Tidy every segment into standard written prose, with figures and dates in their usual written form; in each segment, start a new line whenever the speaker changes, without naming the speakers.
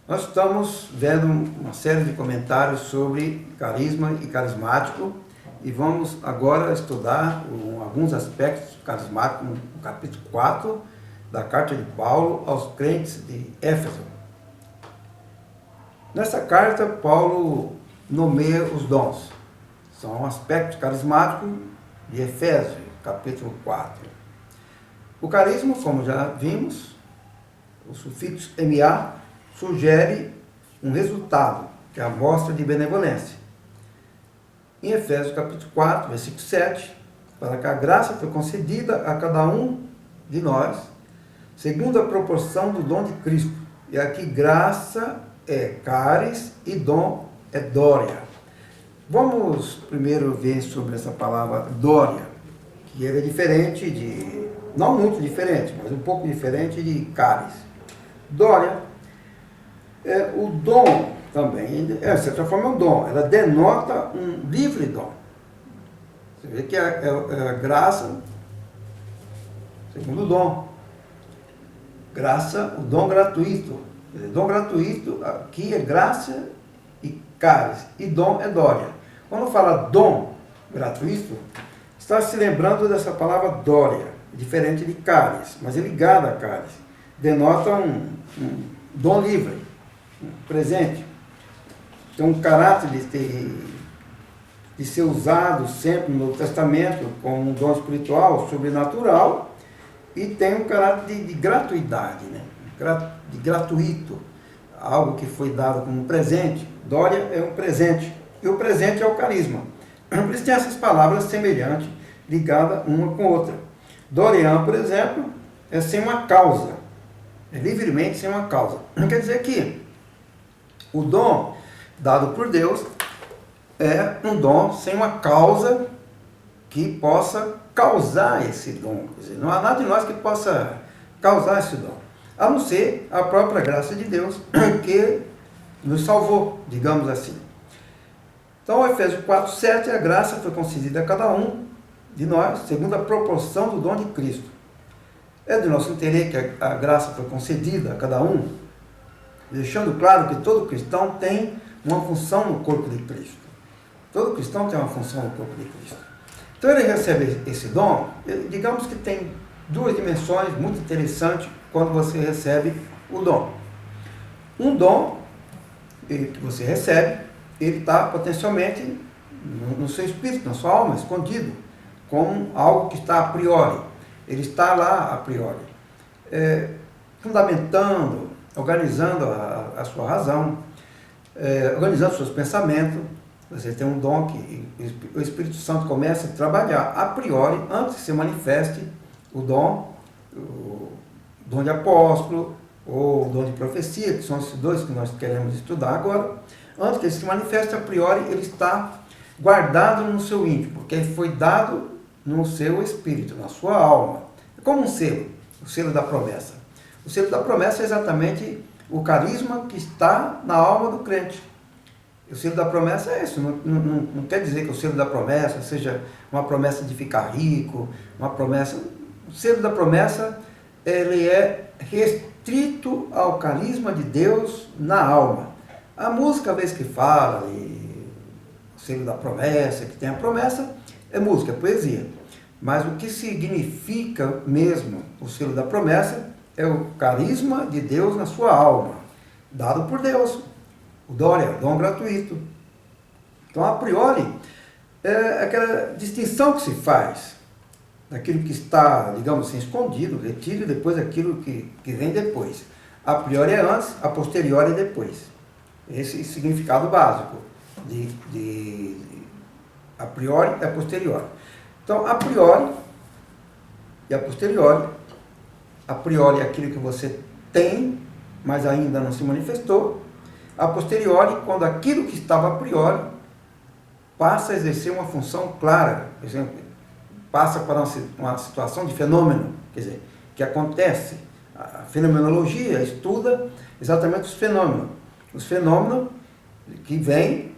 Nós estamos vendo uma série de comentários sobre carisma e carismático e vamos agora estudar alguns aspectos carismáticos no capítulo 4 da carta de Paulo aos crentes de Éfeso. Nessa carta, Paulo nomeia os dons. São aspectos carismáticos de Efésios, capítulo 4. O carisma, como já vimos, o sufixo MA, sugere um resultado, que é a mostra de benevolência. Em Efésios capítulo 4, versículo 7, para que a graça foi concedida a cada um de nós, segundo a proporção do dom de Cristo. E aqui graça é caris e dom é dória. Vamos primeiro ver sobre essa palavra dória, que ela é diferente de, não muito diferente, mas um pouco diferente de caris. Dória é o dom também, de certa forma é um dom, ela denota um livre dom. Você vê que é a graça, segundo o dom. Graça, o dom gratuito. Dom gratuito, aqui é graça e caris, e dom é dória. Quando fala dom gratuito, está se lembrando dessa palavra dória, diferente de caris, mas é ligada a caris. Denota um dom livre, um presente. Tem um caráter de ser usado sempre no Novo Testamento como um dom espiritual, sobrenatural, e tem um caráter de gratuidade, né? De gratuito, algo que foi dado como um presente. Dória é um presente, e o presente é o carisma. Por isso tem essas palavras semelhantes, ligadas uma com outra. Dorian, por exemplo, é sem uma causa, é livremente sem uma causa. Quer dizer que o dom dado por Deus é um dom sem uma causa que possa causar esse dom. Quer dizer, não há nada de nós que possa causar esse dom, a não ser a própria graça de Deus que nos salvou, digamos assim. Então, Efésios 4:7, a graça foi concedida a cada um de nós, segundo a proporção do dom de Cristo. É de nosso entender que a graça foi concedida a cada um, deixando claro que todo cristão tem uma função no corpo de Cristo. Todo cristão tem uma função no corpo de Cristo. Então ele recebe esse dom, digamos que tem duas dimensões muito interessantes quando você recebe o dom. Um dom que você recebe, ele está potencialmente no seu espírito, na sua alma, escondido, como algo que está a priori. Ele está lá a priori, fundamentando, organizando a sua razão, organizando seus pensamentos. Você tem um dom que o Espírito Santo começa a trabalhar a priori, antes que se manifeste o dom de apóstolo, ou o dom de profecia, que são esses dois que nós queremos estudar agora. Antes que ele se manifeste a priori, ele está guardado no seu íntimo, porque ele foi dado no seu espírito, na sua alma. É como um selo, o selo da promessa. O selo da promessa é exatamente o carisma que está na alma do crente. O selo da promessa é isso, não quer dizer que o selo da promessa seja uma promessa de ficar rico, uma promessa. O selo da promessa, ele é restrito ao carisma de Deus na alma. A música, às vezes que fala, o selo da promessa, que tem a promessa, é música, é poesia. Mas o que significa mesmo o selo da promessa é o carisma de Deus na sua alma, dado por Deus. O dória, dom gratuito. Então, a priori, é aquela distinção que se faz daquilo que está, digamos assim, escondido, retido, e depois aquilo que vem depois. A priori é antes, a posteriori é depois. Esse é o significado básico de a priori e a posteriori. Então, a priori e a posteriori. A priori é aquilo que você tem, mas ainda não se manifestou. A posteriori, quando aquilo que estava a priori passa a exercer uma função clara, por exemplo, passa para uma situação de fenômeno, quer dizer, que acontece. A fenomenologia estuda exatamente os fenômenos. Os fenômenos que vêm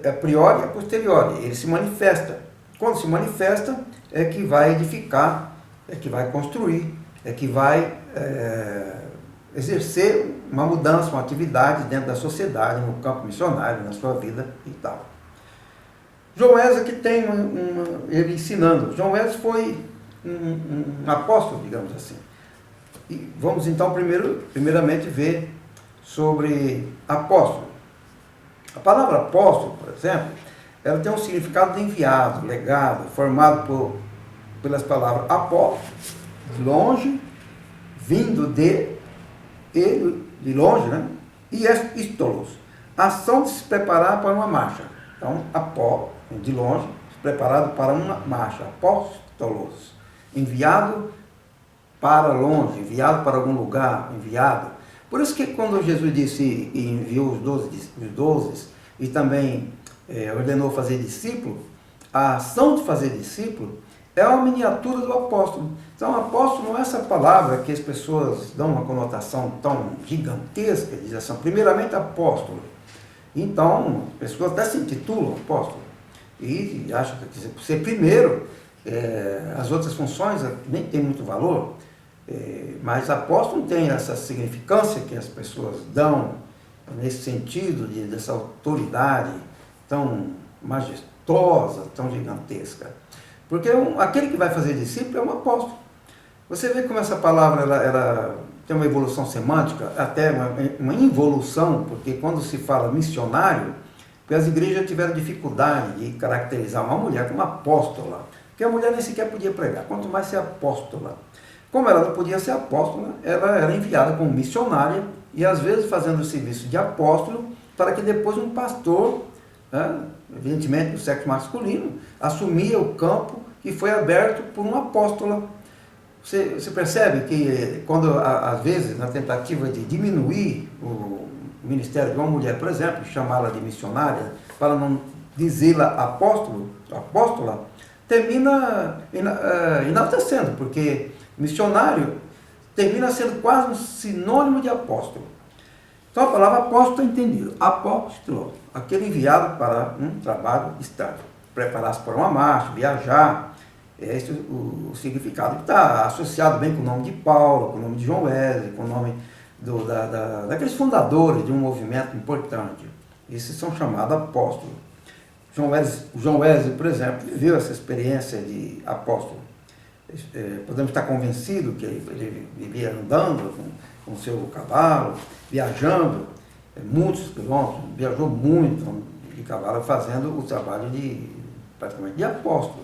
a priori e a posteriori, ele se manifesta. Quando se manifesta, é que vai edificar, é que vai construir, é que vai exercer uma mudança, uma atividade dentro da sociedade, no campo missionário, na sua vida e tal. João Wesley que tem ele ensinando. João Wesley foi um apóstolo, digamos assim. E vamos então primeiramente ver sobre apóstolo. A palavra apóstolo, por exemplo, ela tem um significado de enviado, legado, formado pelas palavras apó, de longe, vindo ele, de longe, né? E estolos, ação de se preparar para uma marcha. Então, apó, de longe, preparado para uma marcha. Apóstolos, enviado para longe, enviado para algum lugar, enviado. Por isso que quando Jesus disse e enviou os 12 e também ordenou fazer discípulo, a ação de fazer discípulo é uma miniatura do apóstolo. Então, apóstolo não é essa palavra que as pessoas dão uma conotação tão gigantesca, diz assim, primeiramente apóstolo. Então, as pessoas até se intitulam apóstolo e acham que ser primeiro, as outras funções nem tem muito valor, mas apóstolo tem essa significância que as pessoas dão nesse sentido dessa autoridade tão majestosa, tão gigantesca. Porque aquele que vai fazer discípulo é um apóstolo. Você vê como essa palavra ela tem uma evolução semântica, até uma involução, porque quando se fala missionário, as igrejas tiveram dificuldade de caracterizar uma mulher como apóstola, porque a mulher nem sequer podia pregar, quanto mais ser apóstola. Como ela não podia ser apóstola, ela era enviada como missionária e às vezes fazendo o serviço de apóstolo para que depois um pastor, evidentemente do sexo masculino, assumia o campo que foi aberto por uma apóstola. Você percebe que quando, às vezes, na tentativa de diminuir o ministério de uma mulher, por exemplo, chamá-la de missionária, para não dizê-la apóstola, termina enaltecendo, porque missionário termina sendo quase um sinônimo de apóstolo. Então a palavra apóstolo é entendida. Apóstolo, aquele enviado para um trabalho estável. Preparar-se para uma marcha, viajar. Esse é o significado que está associado bem com o nome de Paulo, com o nome de João Wesley, com o nome daqueles fundadores de um movimento importante. Esses são chamados apóstolos. João Wesley, por exemplo, viveu essa experiência de apóstolo. Podemos estar convencidos que ele vivia andando com o seu cavalo, viajando muitos quilômetros, viajou muito de cavalo, fazendo o trabalho praticamente de apóstolo.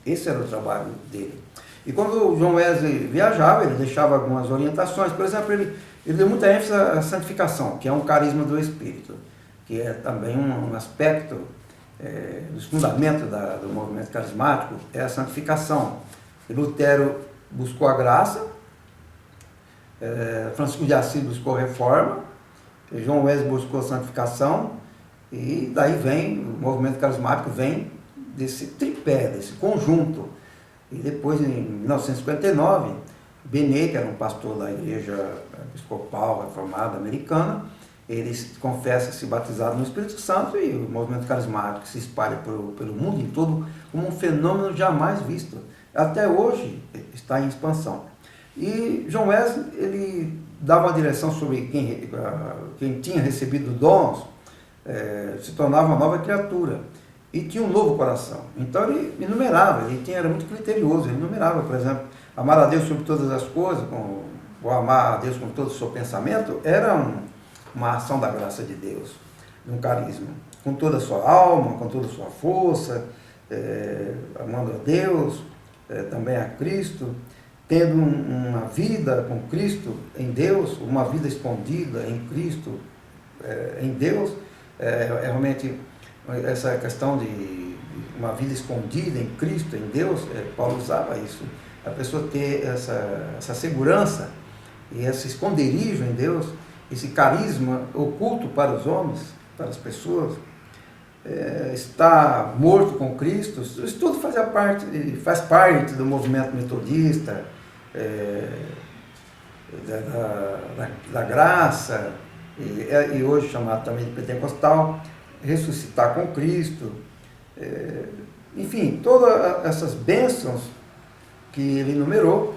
Esse era o trabalho dele. E quando o João Wesley viajava, ele deixava algumas orientações. Por exemplo, ele deu muita ênfase à santificação, que é um carisma do Espírito, que é também um aspecto dos fundamentos do movimento carismático, é a santificação. E Lutero buscou a graça, Francisco de Assis buscou a reforma, João Wesley buscou a santificação, e daí vem, o movimento carismático vem desse tripé, desse conjunto. E depois, em 1959, Benet, que era um pastor da igreja episcopal reformada americana, ele confessa se batizado no Espírito Santo e o movimento carismático se espalha pelo mundo em todo como um fenômeno jamais visto. Até hoje está em expansão. E João Wesley, ele dava uma direção sobre quem tinha recebido dons, se tornava uma nova criatura e tinha um novo coração. Então ele enumerava, era muito criterioso, ele enumerava, por exemplo, amar a Deus sobre todas as coisas, ou amar a Deus com todo o seu pensamento, era uma ação da graça de Deus, um carisma, com toda a sua alma, com toda a sua força, amando a Deus, também a Cristo, tendo uma vida com Cristo em Deus, uma vida escondida em Cristo, em Deus, realmente essa questão de uma vida escondida em Cristo, em Deus, Paulo usava isso, a pessoa ter essa segurança e esse esconderijo em Deus, esse carisma oculto para os homens, para as pessoas, está morto com Cristo. Isso tudo faz parte do movimento metodista, da graça, e hoje chamado também de pentecostal, ressuscitar com Cristo, enfim, todas essas bênçãos que ele enumerou,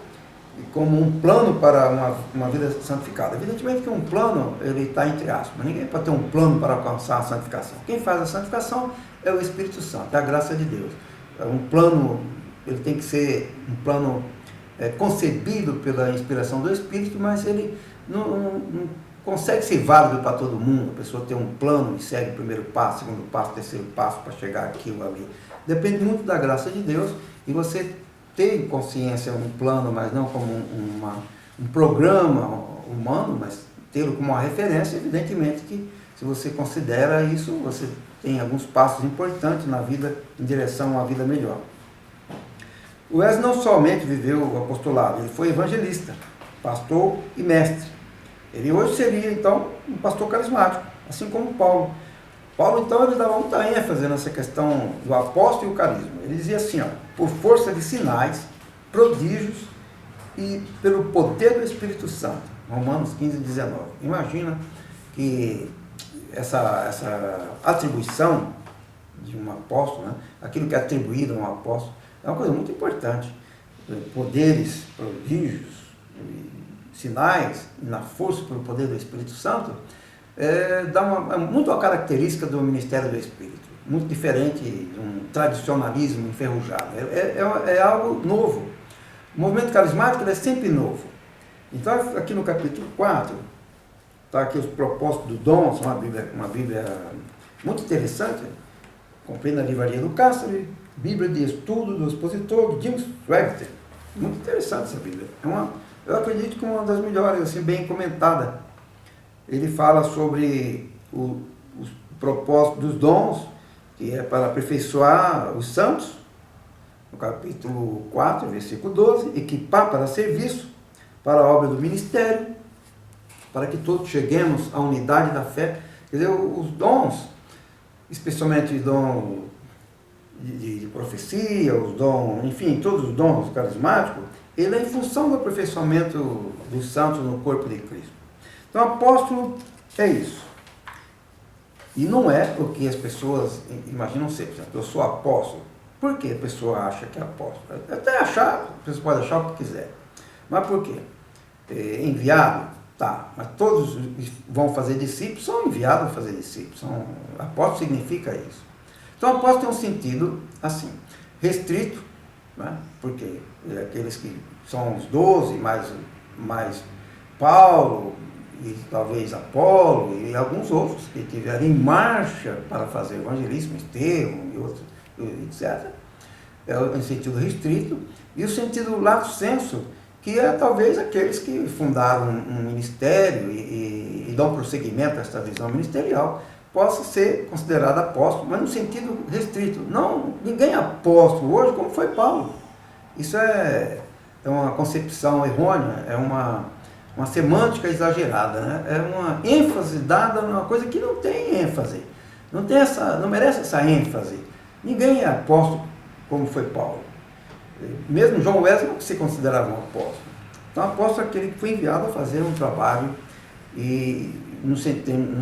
como um plano para uma vida santificada. Evidentemente que um plano, ele está entre aspas, ninguém pode ter um plano para alcançar a santificação. Quem faz a santificação é o Espírito Santo, é a graça de Deus. Um plano, ele tem que ser um plano concebido pela inspiração do Espírito, mas ele não consegue ser válido para todo mundo. A pessoa tem um plano e segue o primeiro passo, segundo passo, terceiro passo para chegar aquilo ali. Depende muito da graça de Deus e você ter em consciência um plano, mas não como um programa humano, mas tê-lo como uma referência. Evidentemente que se você considera isso, você tem alguns passos importantes na vida em direção a uma vida melhor. O Wesley não somente viveu o apostolado, ele foi evangelista, pastor e mestre. Ele hoje seria, então, um pastor carismático, assim como Paulo. Paulo, então, ele dava muita ênfase nessa questão do apóstolo e o carisma. Ele dizia assim, ó, por força de sinais, prodígios e pelo poder do Espírito Santo. Romanos 15, 19. Imagina que essa atribuição de um apóstolo, né, aquilo que é atribuído a um apóstolo, é uma coisa muito importante. Poderes, prodígios, sinais, na força pelo poder do Espírito Santo, dá muito a característica do ministério do Espírito, muito diferente de um tradicionalismo enferrujado. É algo novo. O movimento carismático é sempre novo. Então, aqui no capítulo 4, está aqui os propósitos do dom, uma Bíblia muito interessante. Comprei na livraria do Castro, Bíblia de Estudo do Expositor, James Webster. Muito interessante essa Bíblia. Eu acredito que é uma das melhores, assim, bem comentada. Ele fala sobre os propósitos dos dons, que é para aperfeiçoar os santos, no capítulo 4, versículo 12, equipar para serviço, para a obra do ministério, para que todos cheguemos à unidade da fé. Quer dizer, os dons, especialmente o dom de profecia, os dons, enfim, todos os dons carismáticos, ele é em função do aperfeiçoamento dos santos no corpo de Cristo. Então, apóstolo é isso. E não é o que as pessoas imaginam ser. Por exemplo, eu sou apóstolo. Por que a pessoa acha que é apóstolo? Até achar, a pessoa pode achar o que quiser. Mas por quê? Enviado? Tá. Mas todos vão fazer discípulos, são enviados a fazer discípulos. Apóstolo significa isso. Então, apóstolo tem um sentido assim, restrito, né? Porque aqueles que são os 12, mais Paulo, e talvez Apolo, e alguns outros que estiveram em marcha para fazer evangelismo, Estevão e outros, etc. É um sentido restrito. E o sentido lato sensu, que é talvez aqueles que fundaram um ministério e dão prosseguimento a esta visão ministerial, possa ser considerado apóstolo, mas no sentido restrito. Não, ninguém é apóstolo hoje como foi Paulo. Isso é uma concepção errônea, é uma semântica exagerada, né? É uma ênfase dada numa coisa que não tem ênfase, não merece essa ênfase. Ninguém é apóstolo como foi Paulo. Mesmo John Wesley não se considerava um apóstolo. Então, apóstolo é aquele que foi enviado a fazer um trabalho e, no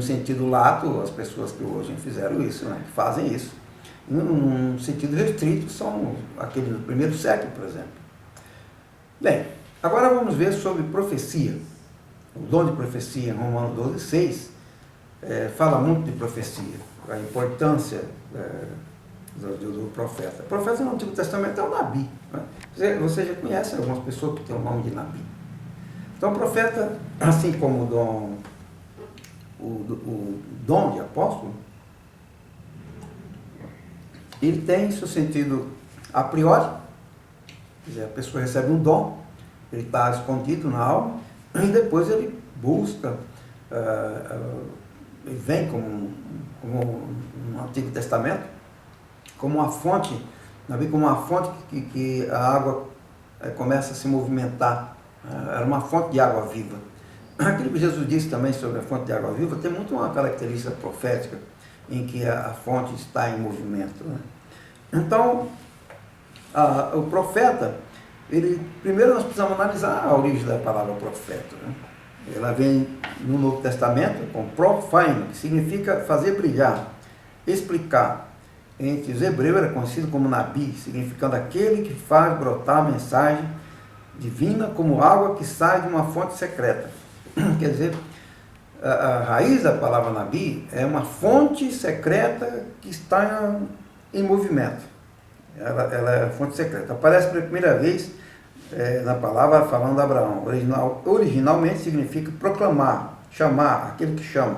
sentido lato, as pessoas que hoje fizeram isso, né, que fazem isso. Num sentido restrito, são aqueles do primeiro século, por exemplo. Bem, agora vamos ver sobre profecia. O dom de profecia, em Romanos 12, 6, fala muito de profecia, a importância do profeta. O profeta no Antigo Testamento é o Nabi. Né? Você já conhece algumas pessoas que têm o nome de Nabi. Então, o profeta, assim como o dom de apóstolo, ele tem seu sentido a priori. Quer dizer, a pessoa recebe um dom, ele está escondido na alma, e depois ele busca, ele vem como no Antigo Testamento, como uma fonte, como uma fonte que a água começa a se movimentar. Era uma fonte de água viva. Aquilo que Jesus disse também sobre a fonte de água viva tem muito uma característica profética, em que a fonte está em movimento. Né? Então, o profeta, primeiro nós precisamos analisar a origem da palavra profeta. Né? Ela vem no Novo Testamento com profine, que significa fazer brilhar, explicar. Entre os hebreus era conhecido como Nabi, significando aquele que faz brotar a mensagem divina como água que sai de uma fonte secreta. Quer dizer, a raiz da palavra Nabi é uma fonte secreta que está em movimento. Ela é fonte secreta. Aparece pela primeira vez na palavra falando de Abraão. Originalmente significa proclamar, chamar, aquele que chama.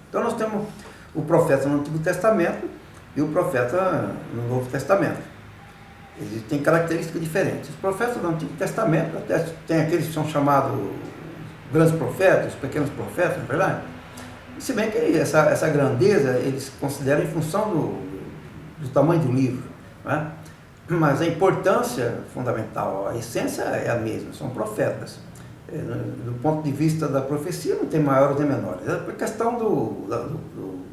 Então nós temos o profeta no Antigo Testamento e o profeta no Novo Testamento. Eles têm características diferentes. Os profetas do Antigo Testamento, até tem aqueles que são chamados grandes profetas, pequenos profetas, não é verdade? Se bem que essa grandeza eles consideram em função do tamanho do livro, né? Mas a importância fundamental, a essência é a mesma, são profetas. Do ponto de vista da profecia não tem maiores nem menores, é por questão do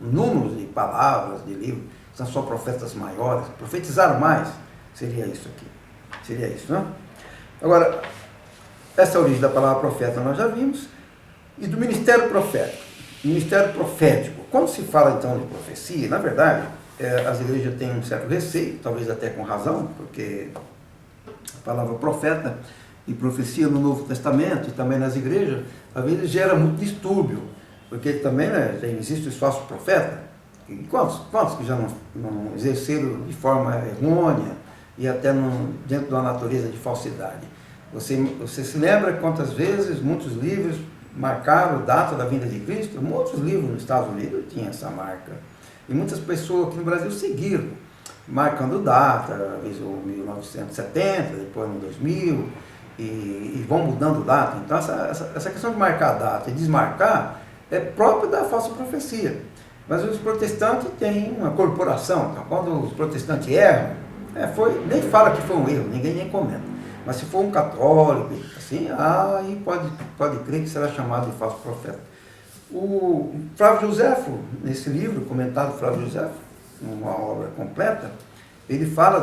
número de palavras, de livros, são só profetas maiores, profetizaram mais, seria isso aqui, seria isso, né? Agora, essa origem da palavra profeta nós já vimos, e do ministério profético. Ministério profético, quando se fala então de profecia, na verdade, as igrejas têm um certo receio, talvez até com razão, porque a palavra profeta e profecia no Novo Testamento e também nas igrejas, às vezes gera muito distúrbio, porque também existe os falsos profetas, e quantos que já não exerceram de forma errônea e até dentro de uma natureza de falsidade. Você se lembra quantas vezes muitos livros marcaram a data da vinda de Cristo? Muitos livros nos Estados Unidos tinham essa marca. E muitas pessoas aqui no Brasil seguiram, marcando data, às vezes 1970, depois no 2000, e vão mudando data. Então essa questão de marcar a data e desmarcar é própria da falsa profecia. Mas os protestantes têm uma corporação, então quando os protestantes erram, nem fala que foi um erro, ninguém nem comenta. Mas se for um católico, assim, aí pode crer que será chamado de falso profeta. O Flávio Joséfo, nesse livro, comentado Flávio Joséfo, uma obra completa, ele fala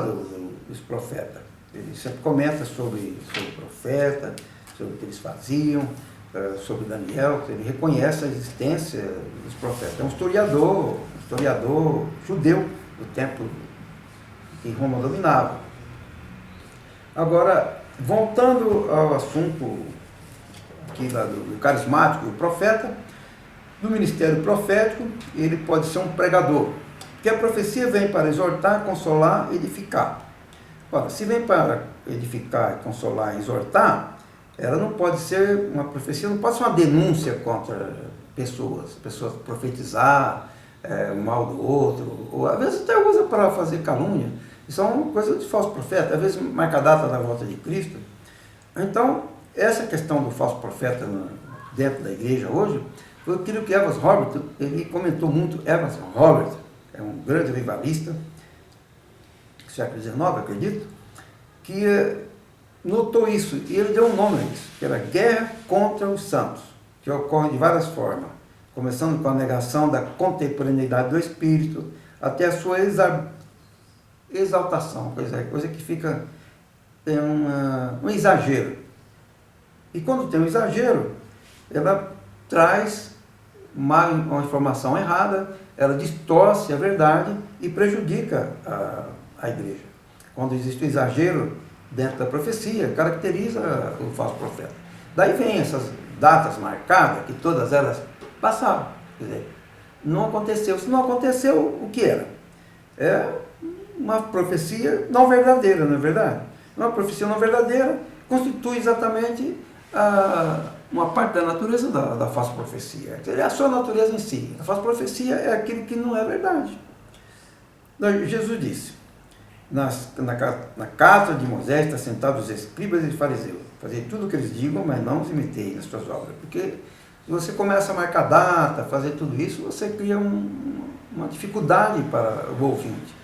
dos profetas. Ele sempre comenta sobre o profeta, sobre o que eles faziam, sobre Daniel, ele reconhece a existência dos profetas. É um historiador judeu do tempo que Roma dominava. Agora, voltando ao assunto aqui do carismático, do profeta, do ministério profético, ele pode ser um pregador, porque a profecia vem para exortar, consolar, edificar. Ora, se vem para edificar, consolar e exortar, ela não pode ser uma profecia, não pode ser uma denúncia contra pessoas profetizar o mal do outro, ou às vezes até usa para fazer calúnia. Isso é uma coisa de falso profeta, às vezes marca a data da volta de Cristo. Então, essa questão do falso profeta dentro da igreja hoje, foi aquilo que Evans Robert, ele comentou muito. Evans Robert é um grande rivalista, do século XIX, acredito, que notou isso, e ele deu um nome a isso, que era guerra contra os santos, que ocorre de várias formas, começando com a negação da contemporaneidade do Espírito, até a sua exaltação, coisa que fica um exagero. E quando tem um exagero, ela traz uma informação errada, ela distorce a verdade e prejudica a igreja. Quando existe um exagero dentro da profecia, caracteriza o falso profeta. Daí vem essas datas marcadas, que todas elas passaram. Quer dizer, não aconteceu. Se não aconteceu, o que era? É uma profecia não verdadeira, não é verdade? Uma profecia não verdadeira constitui exatamente uma parte da natureza da falsa profecia. É a sua natureza em si. A falsa profecia é aquilo que não é verdade. Jesus disse, na casa de Moisés está sentados os escribas e fariseus. Fazer tudo o que eles digam, mas não os imitei nas suas obras. Porque se você começa a marcar data, fazer tudo isso, você cria uma dificuldade para o ouvinte.